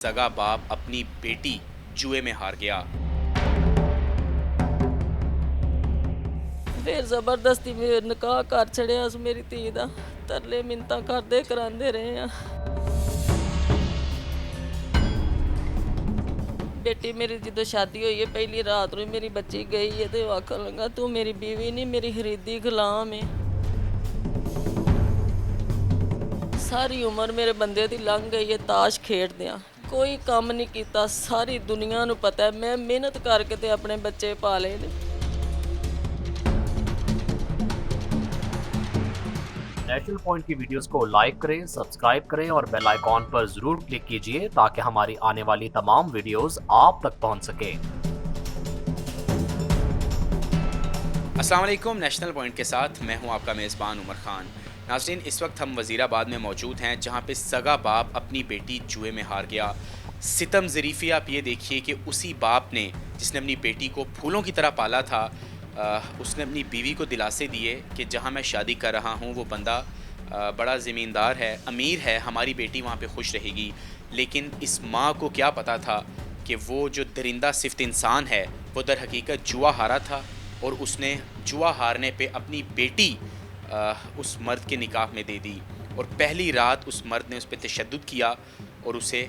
सगा बाप अपनी बेटी जुए में हार गया। ਫਿਰ ਜ਼ਬਰਦਸਤੀ ਮੇਰੇ ਨਿਕਾਹ ਕਰ ਛੜਿਆ ਉਸ ਮੇਰੀ ਧੀ ਦਾ। ਤਰਲੇ ਮਿੰਤਾਂ ਕਰਦੇ ਕਰਾਂਦੇ ਰਹੇ ਆ। ਬੇਟੀ ਮੇਰੀ ਜਦੋਂ ਸ਼ਾਦੀ ਹੋਈ ਹੈ ਪਹਿਲੀ ਰਾਤ ਨੂੰ ਮੇਰੀ ਬੱਚੀ ਗਈ ਹੈ ਤੇ ਉਹ ਆਖਣ ਲੱਗਾ ਤੂੰ ਮੇਰੀ ਬੀਵੀ ਨਹੀਂ ਮੇਰੀ ਖਰੀਦੀ ਗੁਲਾਮ ਹੈ। ਸਾਰੀ ਉਮਰ ਮੇਰੇ ਬੰਦੇ ਦੀ ਲੰਘ ਗਈ ਹੈ ਤਾਸ਼ ਖੇਡਦਿਆਂ, ਕੋਈ ਕੰਮ ਨਹੀਂ ਕੀਤਾ। ਸਾਰੀ ਦੁਨੀਆ ਨੂੰ ਪਤਾ ਹੈ ਮੈਂ ਮਿਹਨਤ ਕਰਕੇ ਤੇ ਆਪਣੇ ਬੱਚੇ ਪਾਲੇ ਨੇ। नेशनल पॉइंट की वीडियोस को लाइक करें, सब्सक्राइब करें और बेल आइकॉन पर जरूर क्लिक कीजिए ताकि हमारी आने वाली तमाम वीडियोस आप तक पहुंच सके। अस्सलाम वालेकुम, नेशनल पॉइंट के साथ मैं हूं आपका मेज़बान उमर खान। नाज़रीन, इस वक्त हम वज़ीराबाद में मौजूद हैं जहां पे सगा बाप अपनी बेटी जुए में हार गया। सितम ज़रीफ़ी आप ये देखिए कि उसी बाप ने जिसने अपनी बेटी को फूलों की तरह पाला था, उसने अपनी बीवी को दिलासे दिए कि जहाँ मैं शादी कर रहा हूँ वो बंदा बड़ा ज़मींदार है, अमीर है, हमारी बेटी वहाँ पे खुश रहेगी। लेकिन इस माँ को क्या पता था कि वो जो दरिंदा सिफ्त इंसान है वो दर हकीकत जुआ हारा था और उसने जुआ हारने पे अपनी बेटी उस मर्द के निकाह में दे दी और पहली रात उस मर्द ने उस पर तशद्दुद किया और उसे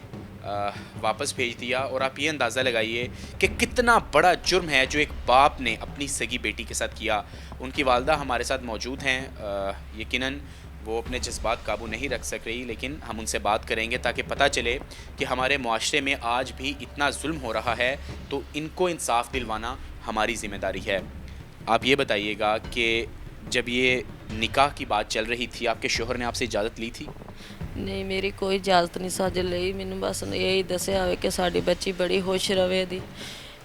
वापस भेज दिया। और आप ये अंदाज़ा लगाइए कि कितना बड़ा जुर्म है जो एक बाप ने अपनी सगी बेटी के साथ किया। उनकी वालदा हमारे साथ मौजूद हैं, यकीनन वो अपने जज्बात काबू नहीं रख सक रही, लेकिन हम उनसे बात करेंगे ताकि पता चले कि हमारे मुआशरे में आज भी इतना जुल्म हो रहा है तो इनको इंसाफ दिलवाना हमारी ज़िम्मेदारी है। आप ये बताइएगा कि जब ये निकाह की बात चल रही थी आपके शोहर ने आपसे इजाज़त ली थी? ਨਹੀਂ ਮੇਰੀ ਕੋਈ ਇਜਾਜ਼ਤ ਨਹੀਂ ਸੱਜ ਲਈ। ਮੈਨੂੰ ਬਸ ਇਹੀ ਦੱਸਿਆ ਹੋਵੇ ਕਿ ਸਾਡੀ ਬੱਚੀ ਬੜੀ ਖੁਸ਼ ਰਵੇ ਦੀ।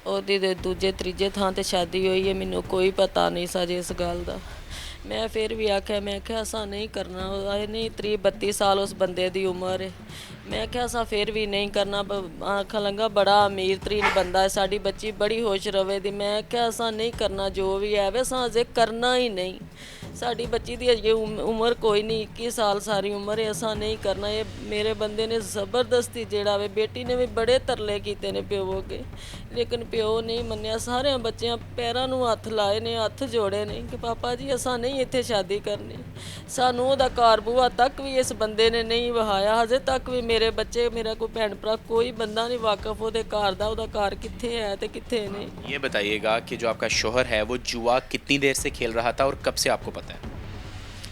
ਉਹਦੀ ਦੇ ਦੂਜੇ ਤੀਜੇ ਥਾਂ ਤੇ ਸ਼ਾਦੀ ਹੋਈ ਹੈ, ਮੈਨੂੰ ਕੋਈ ਪਤਾ ਨਹੀਂ ਸੱਜ ਇਸ ਗੱਲ ਦਾ। ਮੈਂ ਫਿਰ ਵੀ ਆਖਿਆ, ਮੈਂ ਕਿਹਾ ਅਸਾਂ ਨਹੀਂ ਕਰਨਾ। ਇਹ ਨਹੀਂ 30-32 ਸਾਲ ਉਸ ਬੰਦੇ ਦੀ ਉਮਰ ਹੈ। ਮੈਂ ਕਿਹਾ ਅਸਾਂ ਫਿਰ ਵੀ ਨਹੀਂ ਕਰਨਾ। ਆਖਣ ਲੱਗਾ ਬੜਾ ਅਮੀਰ ਤਰੀਨ ਬੰਦਾ ਹੈ, ਸਾਡੀ ਬੱਚੀ ਬੜੀ ਖੁਸ਼ ਰਵੇ ਦੀ। ਮੈਂ ਕਿਹਾ ਅਸਾਂ ਨਹੀਂ ਕਰਨਾ, ਜੋ ਵੀ ਹੈ ਵੇ ਅਸਾਂ ਅਜੇ ਕਰਨਾ ਹੀ ਨਹੀਂ। ਸਾਡੀ ਬੱਚੀ ਦੀ ਅਜੇ ਉਮਰ ਕੋਈ ਨਹੀਂ, 21 ਸਾਲ ਸਾਰੀ ਉਮਰ ਹੈ, ਅਸਾਂ ਨਹੀਂ ਕਰਨਾ। ਇਹ ਮੇਰੇ ਬੰਦੇ ਨੇ ਜ਼ਬਰਦਸਤੀ ਜਿਹੜਾ ਵੇ, ਬੇਟੀ ਨੇ ਵੀ ਬੜੇ ਤਰਲੇ ਕੀਤੇ ਨੇ ਪਿਓ ਅੱਗੇ, ਲੇਕਿਨ ਪਿਓ ਨਹੀਂ ਮੰਨਿਆ। ਸਾਰਿਆਂ ਬੱਚਿਆਂ ਪੈਰਾਂ ਨੂੰ ਹੱਥ ਲਾਏ ਨੇ, ਹੱਥ ਜੋੜੇ ਨੇ ਕਿ ਪਾਪਾ ਜੀ ਅਸਾਂ ਨਹੀਂ ਇੱਥੇ ਸ਼ਾਦੀ ਕਰਨੀ। ਸਾਨੂੰ ਉਹਦਾ ਘਰ ਬੂਹਾ ਤੱਕ ਵੀ ਇਸ ਬੰਦੇ ਨੇ ਨਹੀਂ ਵਹਾਇਆ। ਹਜੇ ਤੱਕ ਵੀ ਮੇਰੇ ਬੱਚੇ, ਮੇਰਾ ਕੋਈ ਭੈਣ ਭਰਾ, ਕੋਈ ਬੰਦਾ ਨਹੀਂ ਵਾਕਫ ਉਹਦੇ ਘਰ ਦਾ, ਉਹਦਾ ਘਰ ਕਿੱਥੇ ਹੈ ਤੇ ਕਿੱਥੇ ਨਹੀਂ। ये बताइएगा कि जो आपका शोहर है वो जुआ कितनी देर से खेल रहा था और कब से आपको पता है?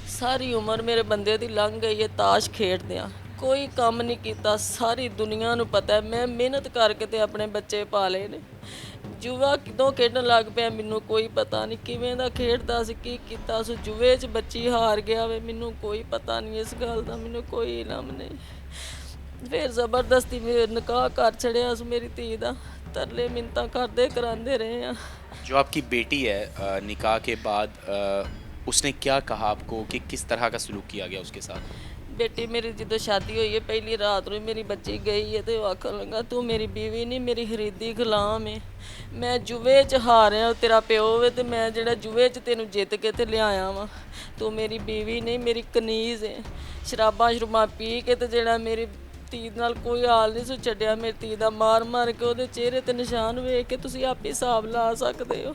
ਸਾਰੀ ਉਮਰ ਮੇਰੇ ਬੰਦੇ ਦੀ ਲੰਘ ਗਈ ਹੈ ਤਾਸ਼ ਖੇਡਦਿਆਂ, ਕੋਈ ਕੰਮ ਨਹੀਂ ਕੀਤਾ। ਸਾਰੀ ਦੁਨੀਆ ਨੂੰ ਪਤਾ ਹੈ ਮੈਂ ਮਿਹਨਤ ਕਰਕੇ ਤੇ ਆਪਣੇ ਬੱਚੇ ਪਾਲੇ ਨੇ। ਜੂਆ ਕਿਦੋਂ ਖੇਡਣ ਲੱਗ ਪਿਆ ਮੈਨੂੰ ਕੋਈ ਪਤਾ ਨਹੀਂ, ਕਿਵੇਂ ਦਾ ਖੇਡਦਾ ਸੀ, ਕੀ ਕੀਤਾ ਸੀ। ਜੂਏ 'ਚ ਬੱਚੀ ਹਾਰ ਗਿਆ ਵੇ, ਮੈਨੂੰ ਕੋਈ ਪਤਾ ਨਹੀਂ ਇਸ ਗੱਲ ਦਾ, ਮੈਨੂੰ ਕੋਈ ਇਲਮ ਨਹੀਂ। ਫਿਰ ਜ਼ਬਰਦਸਤੀ ਮੇਰੇ ਨਿਕਾਹ ਕਰ ਛੜਿਆ ਉਸ ਮੇਰੀ ਧੀ ਦਾ। ਤਰਲੇ ਮਿੰਤਾਂ ਕਰਦੇ ਕਰਾਂਦੇ ਰਹੇ ਆ। जो आपकी बेटी है, निकाह के बाद उसने क्या कहा आपको कि किस तरह का सलूक किया गया उसके साथ? ਬੇਟੀ ਮੇਰੀ ਜਦੋਂ ਸ਼ਾਦੀ ਹੋਈ ਹੈ ਪਹਿਲੀ ਰਾਤ ਨੂੰ ਮੇਰੀ ਬੱਚੀ ਗਈ ਹੈ ਤੇ ਉਹ ਆਖਣ ਲੱਗਾ ਤੂੰ ਮੇਰੀ ਬੀਵੀ ਨਹੀਂ ਮੇਰੀ ਖਰੀਦੀ ਗੁਲਾਮ ਹੈ। ਮੈਂ ਜੂਏ 'ਚ ਹਾਰਿਆ, ਤੇਰਾ ਪਿਓ ਵੇ ਤੇ ਮੈਂ ਜਿਹੜਾ ਜੂਏ 'ਚ ਤੈਨੂੰ ਜਿੱਤ ਕੇ ਤੇ ਲਿਆਇਆ ਵਾਂ। ਤੂੰ ਮੇਰੀ ਬੀਵੀ ਨਹੀਂ ਮੇਰੀ ਕਨੀਜ਼ ਹੈ। ਸ਼ਰਾਬਾਂ ਪੀ ਕੇ ਤੇ ਜਿਹੜਾ ਮੇਰੀ ਧੀ ਨਾਲ ਕੋਈ ਹਾਲ ਨਹੀਂ ਸੀ ਛੱਡਿਆ। ਮੇਰੀ ਧੀ ਦਾ ਮਾਰ ਮਾਰ ਕੇ ਉਹਦੇ ਚਿਹਰੇ ਤੇ ਨਿਸ਼ਾਨ ਵੇਖ ਕੇ ਤੁਸੀਂ ਆਪੇ ਹਿਸਾਬ ਲਾ ਸਕਦੇ ਹੋ।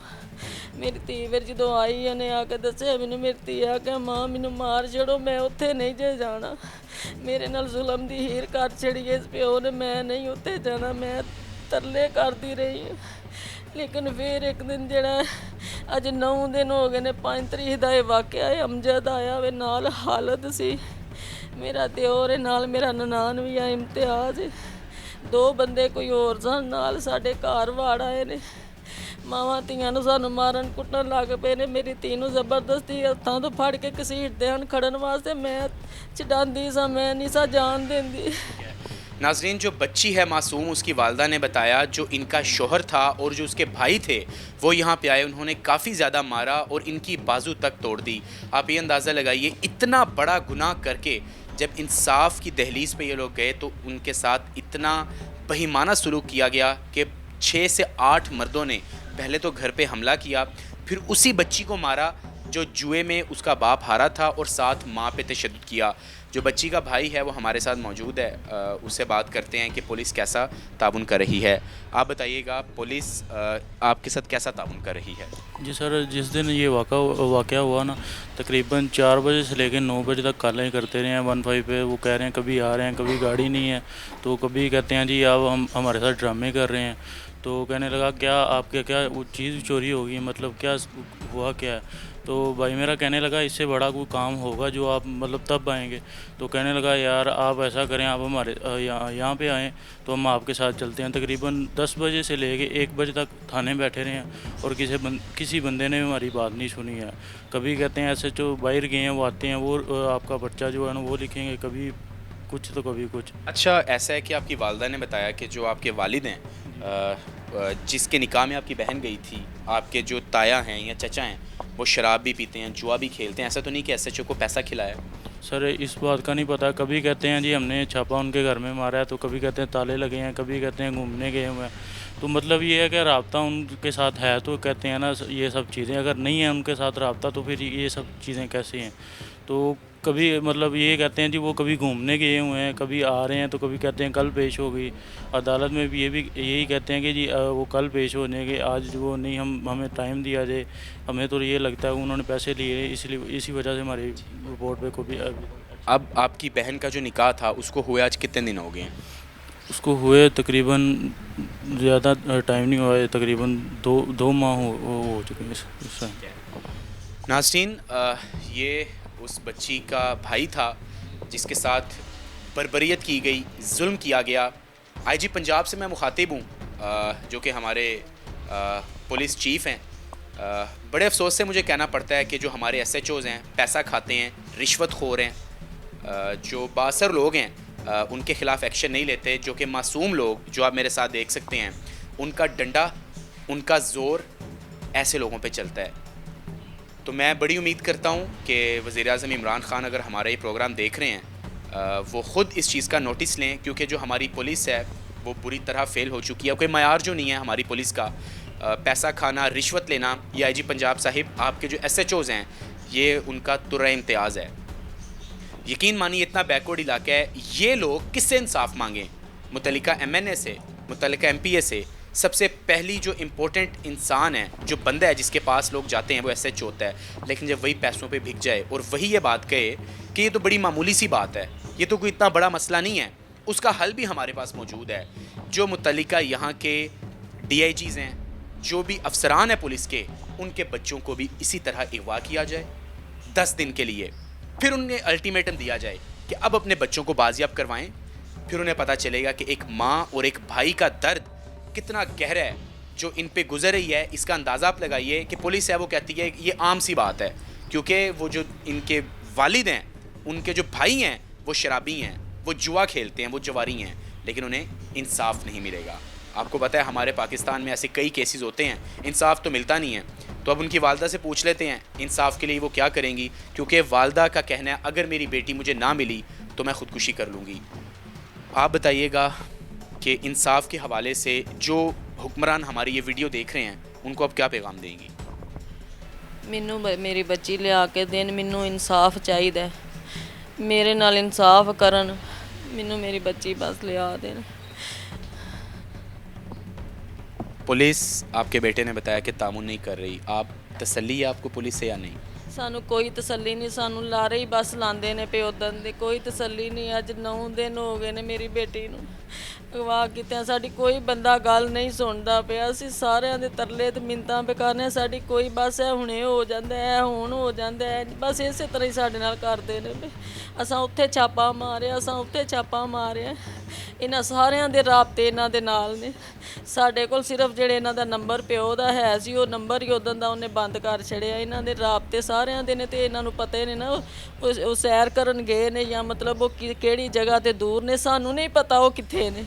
ਮੇਰੀ ਧੀ ਫਿਰ ਜਦੋਂ ਆਈ ਉਹਨੇ ਆ ਕੇ ਦੱਸਿਆ ਮੈਨੂੰ, ਮੇਰੀ ਧੀ ਆ ਕਿ ਮਾਂ ਮੈਨੂੰ ਮਾਰ ਛੱਡੋ, ਮੈਂ ਉੱਥੇ ਨਹੀਂ ਜੇ ਜਾਣਾ। ਮੇਰੇ ਨਾਲ ਜ਼ੁਲਮ ਦੀ ਹੀਰ ਕਰ ਛੜੀ ਇਸ ਪਿਓ ਨੇ, ਮੈਂ ਨਹੀਂ ਉੱਥੇ ਜਾਣਾ। ਮੈਂ ਤਰਲੇ ਕਰਦੀ ਰਹੀ ਹਾਂ, ਲੇਕਿਨ ਫਿਰ ਇੱਕ ਦਿਨ ਜਿਹੜਾ ਅੱਜ 9 ਦਿਨ ਹੋ ਗਏ ਨੇ, 5 ਤਰੀਕ ਦਾ ਇਹ ਵਾਕਿਆ ਹੈ। ਅਮਜਦ ਆਇਆ ਵੇ ਨਾਲ, ਹਾਲਤ ਸੀ ਮੇਰਾ ਦਿਓਰ ਨਾਲ, ਮੇਰਾ ਨਨਾਣ ਵੀ ਆ, ਇਮਤਿਆਜ਼। 2 ਬੰਦੇ ਕੋਈ ਹੋਰ ਸਨ ਨਾਲ, ਸਾਡੇ ਘਰ ਵਾੜ ਆਏ ਨੇ। ਮਾਵਾਂ ਧੀਆਂ ਨੂੰ ਸਾਨੂੰ ਮਾਰਨ ਕੁੱਟਣ ਲੱਗ ਪਏ ਨੇ। ਮੇਰੀ ਧੀ ਨੂੰ ਜ਼ਬਰਦਸਤੀ ਹੱਥਾਂ ਤੋਂ ਫੜ ਕੇ ਘਸੀਟਦੇ ਹਨ ਖੜਨ ਵਾਸਤੇ। ਮੈਂ ਛਡਾਉਂਦੀ ਸਾਂ, ਮੈਂ ਨਹੀਂ ਸਾਂ ਜਾਣ ਦਿੰਦੀ। नाजरीन, जो बच्ची है मासूम, उसकी वालदा ने बताया जो इनका शोहर था और जो उसके भाई थे वो यहाँ पे आए, उन्होंने काफ़ी ज़्यादा मारा और इनकी बाजू तक तोड़ दी। आप ये अंदाज़ा लगाइए इतना बड़ा गुनाह करके जब इंसाफ की दहलीज़ पे ये लोग गए तो उनके साथ इतना बहिमाना सलूक किया गया कि 6 से 8 मर्दों ने पहले तो घर पे हमला किया, फिर उसी बच्ची को मारा जो जुए में उसका बाप हारा था और साथ माँ पे तशद्दुद किया। जो बच्ची का भाई है वो हमारे साथ मौजूद है, उससे बात करते हैं कि पुलिस कैसा ताउन कर रही है। आप बताइएगा, पुलिस आपके साथ कैसा ताउन कर रही है? जी सर, जिस दिन ये वाक़या हुआ ना, तकरीबन 4 बजे से लेकर 9 बजे तक कॉलें करते रहे हैं 15 पे। वो कह रहे हैं कभी आ रहे हैं, कभी गाड़ी नहीं है, तो कभी कहते हैं जी आप हम हमारे साथ ड्रामे कर रहे हैं। तो कहने लगा क्या आपके क्या वो चीज़ चोरी हो गई, मतलब क्या हुआ क्या है? तो भाई मेरा कहने लगा इससे बड़ा कोई काम होगा जो आप मतलब तब आएंगे। तो कहने लगा यार आप ऐसा करें, आप हमारे यहाँ पे आएँ तो हम आपके साथ चलते हैं। तकरीबन 10 बजे से लेके 1 बजे तक थाने बैठे रहे हैं और किसी बंदे ने हमारी बात नहीं सुनी है। कभी कहते हैं ऐसे जो बाहर गए हैं वो आते हैं, वो आपका पर्चा जो है ना वो लिखेंगे, कभी कुछ तो कभी कुछ। अच्छा, ऐसा है कि आपकी वालदा ने बताया कि जो आपके वालिद हैं, जिसके निकाह में आपकी बहन गई थी, आपके जो ताया हैं या चचा हैं, वो शराब भी पीते हैं, जुआ भी खेलते हैं। ऐसा तो नहीं कि एसएचओ को पैसा खिलाया? सर इस बात का नहीं पता। कभी कहते हैं जी हमने छापा उनके घर में मारा है, तो कभी कहते हैं ताले लगे हैं, कभी कहते हैं घूमने गए हुए हैं। तो मतलब ये है कि राब्ता उनके साथ है तो कहते हैं ना ये सब चीज़ें, अगर नहीं है उनके साथ राब्ता तो फिर ये सब चीज़ें कैसे हैं? तो कभी मतलब ये कहते हैं जी वो कभी घूमने गए हुए हैं, कभी आ रहे हैं, तो कभी कहते हैं कल पेश हो गई अदालत में भी। यही कहते हैं कि जी वो कल पेश होने के, आज वो नहीं, हमें टाइम दिया जाए। हमें तो ये लगता है उन्होंने पैसे लिए, इसलिए इसी वजह से हमारी रिपोर्ट पे को भी अब आपकी बहन का जो निकाह था उसको हुए आज कितने दिन हो गए हैं? उसको हुए तकरीबन ज़्यादा टाइम नहीं हुआ है, तकरीबन दो माह हो चुके हैं इस टाइम। नाज़रीन, ये उस बच्ची का भाई था जिसके साथ बर्बरियत की गई, जुल्म किया गया। आईजी पंजाब से मैं मुखातिब हूँ, जो कि हमारे पुलिस चीफ़ हैं। बड़े अफसोस से मुझे कहना पड़ता है कि जो हमारे एसएचओज़ हैं पैसा खाते हैं, रिश्वत खोर हैं, जो बासर लोग हैं उनके ख़िलाफ़ एक्शन नहीं लेते। जो कि मासूम लोग जो आप मेरे साथ देख सकते हैं, उनका डंडा, उनका ज़ोर ऐसे लोगों पे चलता है। तो मैं बड़ी उम्मीद करता हूँ कि वज़ीर-ए-आज़म इमरान ख़ान अगर हमारा ये प्रोग्राम देख रहे हैं, वो ख़ुद इस चीज़ का नोटिस लें, क्योंकि जो हमारी पुलिस है वो बुरी तरह फ़ेल हो चुकी है। कोई मयार जो नहीं है हमारी पुलिस का, पैसा खाना, रिश्वत लेना। ये आईजी पंजाब साहिब, आपके जो एसएचओज़ हैं, ये उनका तुर्रा इम्तियाज़ है। यकीन मानिए इतना बैकवर्ड इलाका है, ये लोग किससे इंसाफ मांगें? मुतल्लिका एमएनए से, मुतल्लिका एमपीए से। सबसे पहली जो इम्पोर्टेंट इंसान है, जो बंदा है जिसके पास लोग जाते हैं, वो एसएचओ होता है। लेकिन जब वही पैसों पे भिग जाए और वही ये बात कहे कि ये तो बड़ी मामूली सी बात है, ये तो कोई इतना बड़ा मसला नहीं है, उसका हल भी हमारे पास मौजूद है। जो मुतल्लिका यहाँ के डीआईजीज़ हैं, जो भी अफसरान हैं पुलिस के, उनके बच्चों को भी इसी तरह अगवा किया जाए 10 दिन के लिए। फिर उन्हें अल्टीमेटम दिया जाए कि अब अपने बच्चों को बाजियाब करवाएं। फिर उन्हें पता चलेगा कि एक माँ और एक भाई का दर्द कितना गहरा है जो इन पे गुजर रही है। इसका अंदाज़ा आप लगाइए कि पुलिस है वो कहती है ये आम सी बात है, क्योंकि वो जो इनके वालिद हैं, उनके जो भाई हैं, वो शराबी हैं, वो जुआ खेलते हैं, वो जवारी हैं, लेकिन उन्हें इंसाफ नहीं मिलेगा। आपको पता है हमारे पाकिस्तान में ऐसे कई केसेस होते हैं, इंसाफ तो मिलता नहीं है। तो अब उनकी वालदा से पूछ लेते हैं इंसाफ के लिए वो क्या करेंगी, क्योंकि वालदा का कहना है अगर मेरी बेटी मुझे ना मिली तो मैं ख़ुदकुशी कर लूँगी। आप बताइएगा कि इंसाफ के हवाले से जो हुक्मरान हमारी ये वीडियो देख रहे हैं, उनको आप क्या पैगाम देंगी? ਮੈਨੂੰ ਮੇਰੀ ਬੱਚੀ ਲਿਆ ਕੇ ਦੇਣ, ਮੈਨੂੰ ਇਨਸਾਫ ਚਾਹੀਦਾ ਹੈ, ਮੇਰੇ ਨਾਲ ਇਨਸਾਫ ਕਰਨ, ਮੈਨੂੰ ਮੇਰੀ ਬੱਚੀ ਬਸ ਲਿਆ ਦੇਣ। पुलिस, आपके बेटे ने बताया कि तामुन नहीं कर रही, आप तसल्ली है आपको पुलिस से या नहीं? ਸਾਨੂੰ ਕੋਈ ਤਸੱਲੀ ਨਹੀਂ, ਸਾਨੂੰ ਲਾਰੇ ਹੀ ਬਸ ਲਾਉਂਦੇ ਨੇ ਪਏ ਉਦੋਂ ਦੇ, ਕੋਈ ਤਸੱਲੀ ਨਹੀਂ। ਅੱਜ 9 ਦਿਨ ਹੋ ਗਏ ਨੇ ਮੇਰੀ ਬੇਟੀ ਨੂੰ ਅਗਵਾ ਕੀਤਿਆਂ, ਸਾਡੀ ਕੋਈ ਬੰਦਾ ਗੱਲ ਨਹੀਂ ਸੁਣਦਾ ਪਿਆ। ਅਸੀਂ ਸਾਰਿਆਂ ਦੇ ਤਰਲੇ ਤੇ ਮਿੰਤਾਂ ਪੇ ਕਰਨੇ, ਸਾਡੀ ਕੋਈ ਬਸ ਹੈ ਹੁਣੇ ਹੋ ਜਾਂਦਾ ਹੈ, ਹੁਣ ਹੋ ਜਾਂਦਾ ਹੈ, ਬਸ ਇਸੇ ਤਰ੍ਹਾਂ ਹੀ ਸਾਡੇ ਨਾਲ ਕਰਦੇ ਨੇ। ਅਸਾਂ ਉੱਥੇ ਛਾਪਾ ਮਾਰਿਆ, ਅਸਾਂ ਉੱਥੇ ਛਾਪਾ ਮਾਰਿਆ, ਇਹਨਾਂ ਸਾਰਿਆਂ ਦੇ ਰਾਬਤੇ ਇਹਨਾਂ ਦੇ ਨਾਲ ਨੇ। ਸਾਡੇ ਕੋਲ ਸਿਰਫ ਜਿਹੜੇ ਇਹਨਾਂ ਦਾ ਨੰਬਰ ਪਿਓ ਦਾ ਹੈ ਸੀ, ਉਹ ਨੰਬਰ ਹੀ ਉਦੋਂ ਦਾ ਉਹਨੇ ਬੰਦ ਕਰ ਛੜਿਆ। ਇਹਨਾਂ ਦੇ ਰਾਬਤੇ ਸਾਰਿਆਂ ਦੇ ਨੇ ਤੇ ਇਹਨਾਂ ਨੂੰ ਪਤਾ ਹੀ ਨਹੀਂ ਨਾ ਉਹ ਸੈਰ ਕਰਨ ਗਏ ਨੇ ਜਾਂ ਮਤਲਬ ਉਹ ਕਿਹੜੀ ਜਗ੍ਹਾ ਤੇ ਦੂਰ ਨੇ, ਸਾਨੂੰ ਨਹੀਂ ਪਤਾ ਉਹ ਕਿੱਥੇ ਨੇ।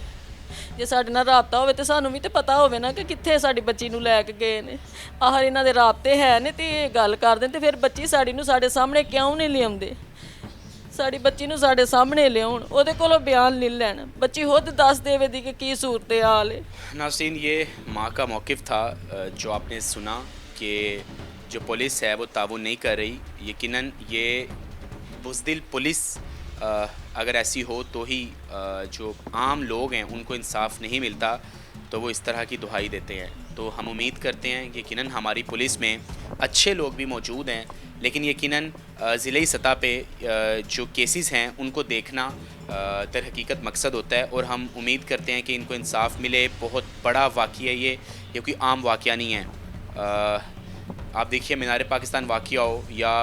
ਜੇ ਸਾਡੇ ਨਾਲ ਰਾਬਤਾ ਹੋਵੇ ਤੇ ਸਾਨੂੰ ਵੀ ਤੇ ਪਤਾ ਹੋਵੇ ਨਾ ਕਿ ਕਿੱਥੇ ਸਾਡੀ ਬੱਚੀ ਨੂੰ ਲੈ ਕੇ ਗਏ ਨੇ। ਆਹਰ ਇਹਨਾਂ ਦੇ ਰਾਬਤੇ ਹੈ ਨੇ ਤੇ ਇਹ ਗੱਲ ਕਰਦੇ ਤੇ ਫਿਰ ਬੱਚੀ ਸਾਡੀ ਨੂੰ ਸਾਡੇ ਸਾਹਮਣੇ ਕਿਉਂ ਨਹੀਂ ਲਿਆਉਂਦੇ? ਸਾਡੀ ਬੱਚੀ ਨੂੰ ਸਾਡੇ ਸਾਹਮਣੇ ਲਿਆਉਣ, ਉਹਦੇ ਕੋਲੋਂ ਬਿਆਨ ਲੈ ਲੈਣ, ਬੱਚੀ ਖੁਦ ਦੱਸ ਦੇਵੇ ਦੀ ਕਿ ਕੀ ਸੂਰਤ हाल है। नाज़रीन, ये माँ का मौक़िफ़ था जो आपने सुना कि जो पुलिस है वो ताउन नहीं कर रही। यकीनन ये बुज़दिल पुलिस अगर ऐसी हो तो ही जो आम लोग हैं उनको इंसाफ नहीं मिलता, तो वो इस तरह की दुहाई देते हैं। तो हम उम्मीद करते हैं कि यकीनन हमारी पुलिस में अच्छे लोग भी मौजूद हैं, लेकिन यकीनन ज़िले सतह पे जो केसेस हैं उनको देखना दर हकीकत मकसद होता है, और हम उम्मीद करते हैं कि इनको इंसाफ मिले। बहुत बड़ा वाक़या है ये कोई आम वाक़या नहीं है। आप देखिए मीनार पाकिस्तान वाक़या हो या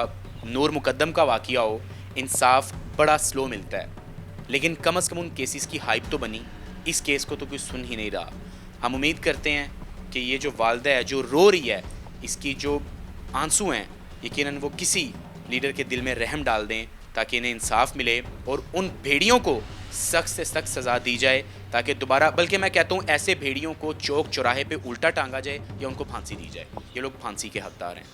नूर मुकद्दम का वाक़या हो, इंसाफ बड़ा स्लो मिलता है, लेकिन कम अज़ कम उन केसेस की हाइप तो बनी। इस केस को तो कोई सुन ही नहीं रहा। हम उम्मीद करते हैं कि ये जो वालदा है जो रो रही है, इसकी जो आंसू हैं यकीनन वो किसी लीडर के दिल में रहम डाल दें ताकि इन्हें इंसाफ मिले और उन भेड़ियों को सख्त से सख्त सज़ा दी जाए, ताकि दोबारा, बल्कि मैं कहता हूँ ऐसे भेड़ियों को चौक चौराहे पे उल्टा टांगा जाए या उनको फांसी दी जाए। ये लोग फांसी के हकदार हैं।